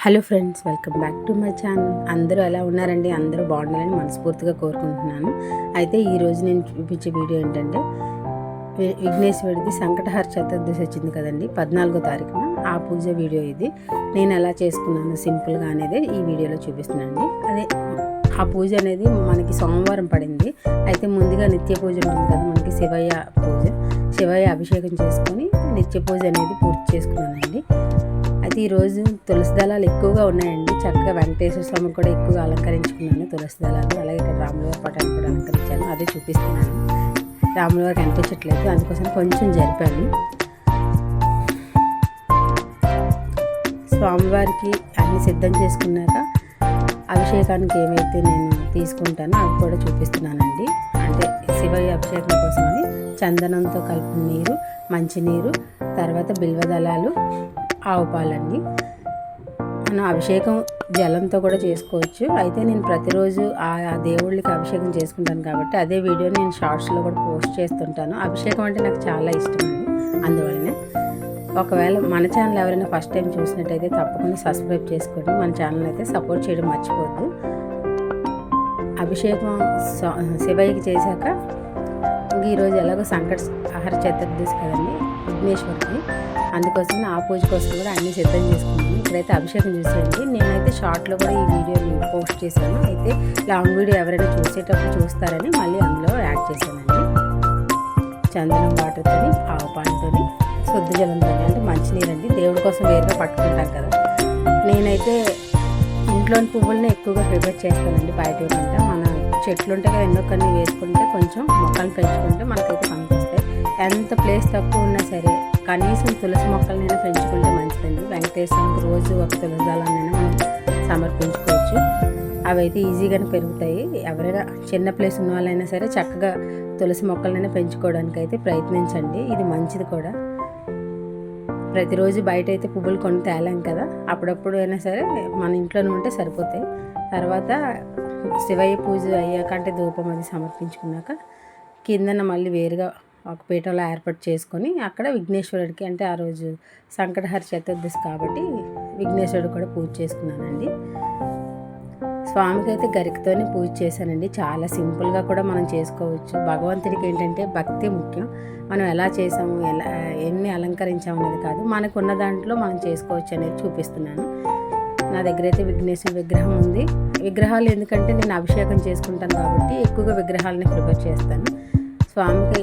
Hello friends, welcome back to my channel. అందరూ ఎలా ఉన్నారండి? అందరూ బాగుండాలని మనస్ఫూర్తిగా కోరుకుంటున్నాను. అయితే ఈరోజు నేను చూపించే వీడియో ఏంటంటే, విఘ్నేశ్వరుడిది సంకటహర చతుర్దశి వచ్చింది కదండి, 14వ తారీఖున. ఆ పూజ వీడియో ఇది. నేను ఎలా చేసుకున్నాను సింపుల్గా అనేది ఈ వీడియోలో చూపిస్తున్నానండి. అదే ఆ పూజ అనేది మనకి సోమవారం పడింది. అయితే ముందుగా నిత్య పూజ ఉంటుంది కదా మనకి, శివయ్య పూజ. శివయ్య అభిషేకం చేసుకొని నిత్య పూజ అనేది పూర్తి చేసుకున్నానండి. అయితే ఈరోజు తులసి దళాలు ఎక్కువగా ఉన్నాయండి. చక్కగా వెంకటేశ్వర స్వామికి కూడా ఎక్కువగా అలంకరించుకున్నాను తులసి దళాలు. అలాగే ఇక్కడ రాములవారి పటాన్ని కూడా అలంకరించాను, అదే చూపిస్తున్నాను. రాములవారికి అనిపించట్లేదు, అందుకోసం కొంచెం జరిపాను. స్వామివారికి అన్ని సిద్ధం చేసుకున్నాక అభిషేకానికి ఏమైతే నేను తీసుకుంటానో అవి కూడా చూపిస్తున్నానండి. అంటే శివయ్య అభిషేకం కోసమని చందనంతో కలిపిన నీరు, మంచినీరు, తర్వాత బిల్వదళాలు, ఆవు పాలండి. మనం అభిషేకం జలంతో కూడా చేసుకోవచ్చు. అయితే నేను ప్రతిరోజు ఆ దేవుళ్ళకి అభిషేకం చేసుకుంటాను కాబట్టి అదే వీడియో నేను షార్ట్స్లో కూడా పోస్ట్ చేస్తుంటాను. అభిషేకం అంటే నాకు చాలా ఇష్టం అండి. అందువల్లనే ఒకవేళ మన ఛానల్ ఎవరైనా ఫస్ట్ టైం చూసినట్టయితే తప్పకుండా సబ్స్క్రైబ్ చేసుకోండి. మన ఛానల్ అయితే సపోర్ట్ చేయడం మర్చిపోద్దు. అభిషేకం శివయ్యకి చేశాక ఈరోజు ఎలాగో సంకటహర చతుర్దశి కదండి విఘ్నేశ్వరుడికి, అందుకోసం ఆ పూజ కోసం కూడా అన్నీ సిద్ధం చేసుకున్నాను. ఇక్కడైతే అభిషేకం చూసేయండి. నేనైతే షార్ట్లో కూడా ఈ వీడియోని పోస్ట్ చేశాను. అయితే లాంగ్ వీడియో ఎవరైనా చూసేటప్పుడు చూస్తారని మళ్ళీ అందులో యాడ్ చేశానండి. చందనం వాటర్తో, ఆవు పాలతో, శుద్ధ జలంతో, అంటే మంచినీరు అండి. దేవుడి కోసం వేరుగా పట్టుకుంటాం కదా. నేనైతే ఇంట్లోని పువ్వులనే ఎక్కువగా ప్రిపేర్ చేస్తానండి బయట కంటే. మన చెట్లు ఉంటే కదా, ఎన్నో కొన్ని వేసుకుంటే కొంచెం మొక్కలు పెంచుకుంటే మనకైతే పనికొస్తాయి. ఎంత ప్లేస్ తక్కువ ఉన్నా సరే కనీసం తులసి మొక్కలనైనా పెంచుకుంటే మంచిదండి. వెంకటేశ్వరునికి రోజు ఒక తులసి దళాన్నైనా మనం సమర్పించుకోవచ్చు. అవి అయితే ఈజీగానే పెరుగుతాయి. ఎవరైనా చిన్న ప్లేస్ ఉన్న వాళ్ళైనా సరే చక్కగా తులసి మొక్కలనైనా పెంచుకోవడానికి అయితే ప్రయత్నించండి. ఇది మంచిది కూడా. ప్రతిరోజు బయట అయితే పువ్వులు కొని తేలాం కదా, అప్పుడప్పుడు అయినా సరే మన ఇంట్లోనే ఉంటే సరిపోతాయి. తర్వాత శివయ్య పూజ అయ్యాక అంటే ధూపం అది సమర్పించుకున్నాక కిందన మళ్ళీ వేరుగా ఒక పీఠంలో ఏర్పాటు చేసుకొని అక్కడ విఘ్నేశ్వరుడికి, అంటే ఆ రోజు సంకటహర చతుర్దశి కాబట్టి విఘ్నేశ్వరుడు కూడా పూజ చేసుకున్నానండి. స్వామికి అయితే గరికతోనే పూజ చేశానండి. చాలా సింపుల్గా కూడా మనం చేసుకోవచ్చు. భగవంతుడికి ఏంటంటే భక్తి ముఖ్యం. మనం ఎలా చేసాము, ఎన్ని అలంకరించాము అనేది కాదు, మనకున్న దాంట్లో మనం చేసుకోవచ్చు అనేది చూపిస్తున్నాను. నా దగ్గర అయితే విఘ్నేశ్వర విగ్రహం ఉంది. విగ్రహాలు ఎందుకంటే నేను అభిషేకం చేసుకుంటాను కాబట్టి ఎక్కువగా విగ్రహాలని ప్రిపేర్ చేస్తాను. స్వామికి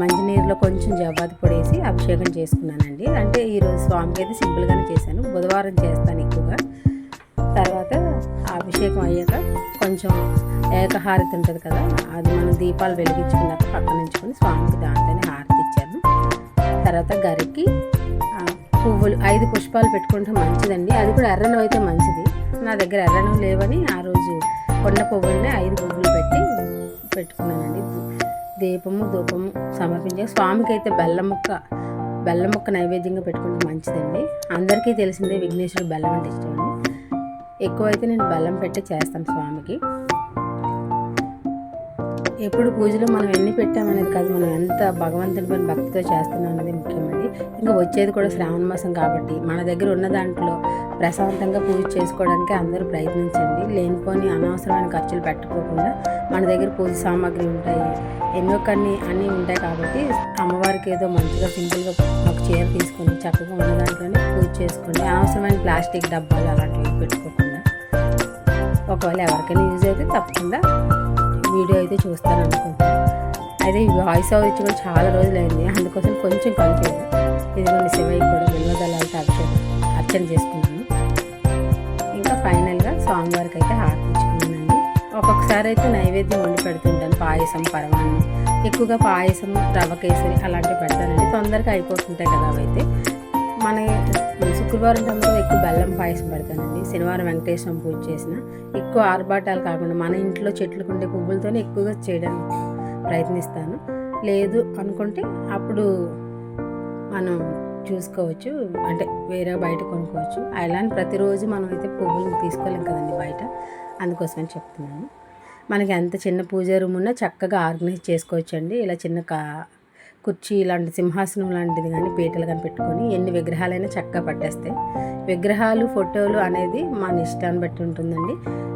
మంచినీరులో కొంచెం జవ్వాది పొడి వేసి అభిషేకం చేసుకున్నానండి. అంటే ఈరోజు స్వామికి అయితే సింపుల్గానే చేశాను. బుధవారం చేస్తాను ఎక్కువగా. తర్వాత అభిషేకం అయ్యాక కొంచెం ఏకహారతి ఉంటుంది కదా, అది మనం దీపాలు వెలిగించుకున్నాక పక్కన ఉంచుకొని స్వామికి దాంతోనే హారతి ఇచ్చాను. తర్వాత గరికి పువ్వులు 5 పుష్పాలు పెట్టుకుంటే మంచిదండి. అది కూడా ఎర్రనవి అయితే మంచిది. నా దగ్గర ఎర్రనవి లేవని ఆ రోజు కొండ పువ్వులనే 5 పువ్వులు పెట్టుకున్నానండి. దీపము ధూపము సమర్పించే స్వామికి అయితే బెల్లం ముక్క నైవేద్యంగా పెట్టుకుంటే మంచిదండి. అందరికీ తెలిసిందే విఘ్నేశ్వరుడు బెల్లం అంటే ఇష్టం అండి. ఎక్కువైతే నేను బెల్లం పెట్టి చేస్తాను స్వామికి. ఎప్పుడు పూజలో మనం ఎన్ని పెట్టామనేది కాదు, మనం ఎంత భగవంతుని పైన భక్తితో చేస్తున్నాం అనేది ముఖ్యమండి. ఇంకా వచ్చేది కూడా శ్రావణ మాసం కాబట్టి మన దగ్గర ఉన్న దాంట్లో ప్రశాంతంగా పూజ చేసుకోవడానికి అందరూ ప్రయత్నించండి. లేనిపోని అనవసరమైన ఖర్చులు పెట్టుకోకుండా మన దగ్గర పూజ సామాగ్రి ఉంటాయి, ఎన్నో అన్నీ ఉంటాయి కాబట్టి అమ్మవారికి ఏదో మంచిగా సింపుల్గా ఒక చీర తీసుకొని చక్కగా ఉన్న దాంట్లోనే పూజ చేసుకోండి. అనవసరమైన ప్లాస్టిక్ డబ్బాలు అలాంటివి పెట్టుకోకుండా. ఒకవేళ ఎవరికైనా యూజ్ అయితే తప్పకుండా వీడియో అయితే చూస్తాను అనుకుంటున్నాను. అయితే ఈ వాయిస్ ఓవర్ ఇచ్చి కూడా చాలా రోజులైంది, అందుకోసం కొంచెం కన్ఫ్యూజ్. ఇదిగోండి శివయ్య కూడా బిల్వదళాలతో అర్చన చేసుకున్నాను. ఇంకా ఫైనల్గా స్వామివారికి అయితే హారతి ఇచ్చుకున్నానండి. ఒక్కొక్కసారి అయితే నైవేద్యం వండి పెడుతుంటాను, పాయసం, పరమాన్నం. ఎక్కువగా పాయసం, రవ్వ కేసరి అలాంటివి పెడతానండి. తొందరగా అయిపోతుంటాయి కదా అవైతే. మన శుక్రవారం టైంలో ఎక్కువ బెల్లం పాయసం పెడతానండి. శనివారం వెంకటేశ్వరం పూజ చేసిన ఎక్కువ ఆర్భాటాలు కాకుండా మన ఇంట్లో చెట్లు ఉండే పువ్వులతోనే ఎక్కువగా చేయడానికి ప్రయత్నిస్తాను. లేదు అనుకుంటే అప్పుడు మనం చూసుకోవచ్చు, అంటే వేరే బయట కొనుక్కోవచ్చు. అలానే ప్రతిరోజు మనం అయితే పువ్వులను తీసుకోలేం కదండి బయట, అందుకోసమని చెప్తున్నాను. మనకి ఎంత చిన్న పూజ రూమ్ ఉన్నా చక్కగా ఆర్గనైజ్ చేసుకోవచ్చు అండి. ఇలా చిన్న కుర్చీ ఇలాంటి సింహాసనం లాంటిది కానీ పీటలు కానీ పెట్టుకొని ఎన్ని విగ్రహాలైనా చక్కగా పట్టేస్తాయి. విగ్రహాలు ఫోటోలు అనేది మన ఇష్టాన్ని బట్టి ఉంటుందండి.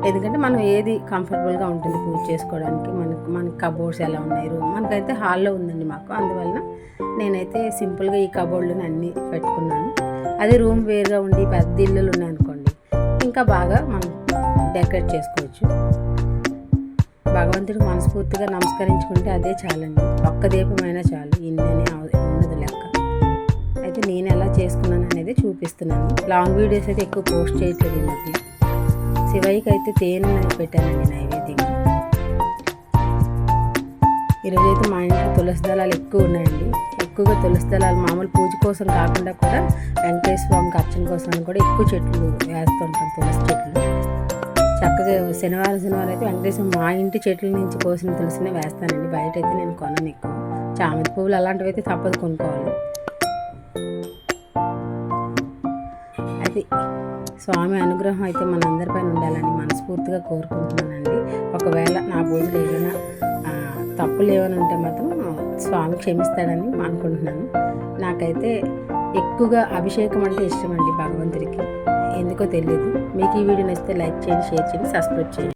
ఎందుకంటే మనం ఏది కంఫర్టబుల్గా ఉంటుంది పూజ చేసుకోవడానికి. మనకి కబోర్డ్స్ ఎలా ఉన్నాయి, రూమ్ మనకైతే హాల్లో ఉందండి మాకు. అందువలన నేనైతే సింపుల్గా ఈ కబోర్డ్లను అన్నీ పెట్టుకున్నాను. అదే రూమ్ వేరుగా ఉండి పెద్ద ఇల్లులు ఉన్నాయనుకోండి ఇంకా బాగా మనం డెకరేట్ చేసుకోవచ్చు. భగవంతుడికి మనస్ఫూర్తిగా నమస్కరించుకుంటే అదే చాలండి. ఒక్క దీపమైనా చాలు, ఇన్ననే ఉన్నది లెక్క. అయితే నేను ఎలా చేసుకున్నాను అనేది చూపిస్తున్నాను. లాంగ్ వీడియోస్ అయితే ఎక్కువ పోస్ట్ చేయట్లేదు ఈ మధ్య. శివయ్యకి అయితే తేనె పెట్టానండి నైవేద్యంగా. ఈరోజైతే మా ఇంట్లో తులసి దళాలు ఎక్కువ ఉన్నాయండి. ఎక్కువగా తులసి దళాలు మామూలు పూజ కోసం కాకుండా కూడా వెంకటేశ్వర స్వామికి అర్చన కోసం కూడా ఎక్కువ చెట్లు వేస్తుంటాం. తులసి చెట్లు చక్కగా శనివారం అయితే వెంకటేశ్వర మా ఇంటి చెట్ల నుంచి కోసిన తులసినే వేస్తానండి. బయట అయితే నేను కొనను ఎక్కువ. చామంతి పువ్వులు అలాంటివి అయితే తప్పదు కొనుక్కోవాలి. అది స్వామి అనుగ్రహం అయితే మనందరిపైన ఉండాలని మనస్ఫూర్తిగా కోరుకుంటున్నానండి. ఒకవేళ నా పూజలు ఏదైనా తప్పులు ఏమైనా ఉంటే మాత్రం స్వామి క్షమిస్తాడని అనుకుంటున్నాను. నాకైతే ఎక్కువగా అభిషేకం అంటే ఇష్టం అండి భగవంతుడికి. ఎందుకో తెలియదు. మీకు ఈ వీడియో నచ్చితే లైక్ చేయండి, షేర్ చేయండి, సబ్స్క్రైబ్ చేయండి.